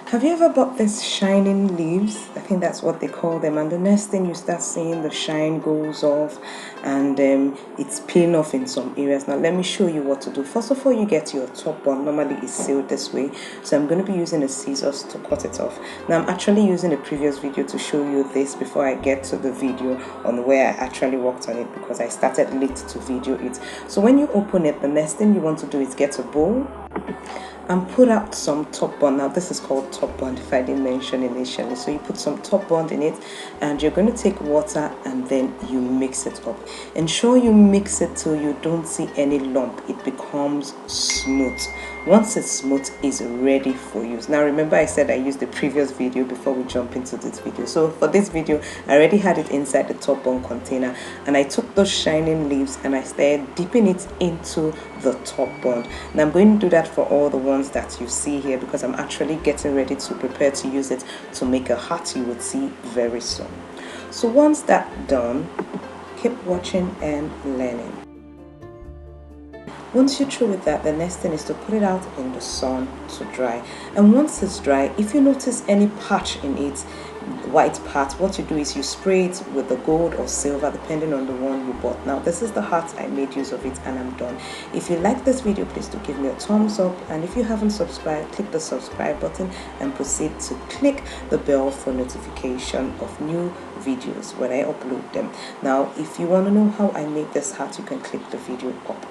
Have you ever bought these shining leaves? I think that's what they call them. And the next thing you start seeing the shine goes off, and it's peeling off in some areas. Now let me show you what to do. First of all, you get your top bun. Normally it's sealed this way, so I'm going to be using a scissors to cut it off. Now I'm actually using a previous video to show you this before I get to the video on where I actually worked on it, because I started late to video it. So when you open it, the next thing you want to do is get a bowl and put out some top bond. Now this is called top bond if I didn't mention initially. So you put some top bond in it, and you're going to take water and then you mix it up. Ensure you mix it till you don't see any lump. It becomes smooth. Once it's smooth, it's ready for use. Now remember, I said I used the previous video before we jump into this video. So for this video, I already had it inside the top bond container, and I took those shining leaves and I started dipping it into the top bond. Now I'm going to do that for all the ones that you see here, because I'm actually getting ready to prepare to use it to make a hat you would see very soon. So once that's done, keep watching and learning. Once you're through with that, the next thing is to put it out in the sun to dry. And once it's dry, if you notice any patch in it, white part, what you do is you spray it with the gold or silver depending on the one you bought. Now this is the hat, I made use of it and I'm done. If you like this video, please do give me a thumbs up, and if you haven't subscribed, click the subscribe button and proceed to click the bell for notification of new videos when I upload them. Now if you want to know how I made this hat, you can click the video up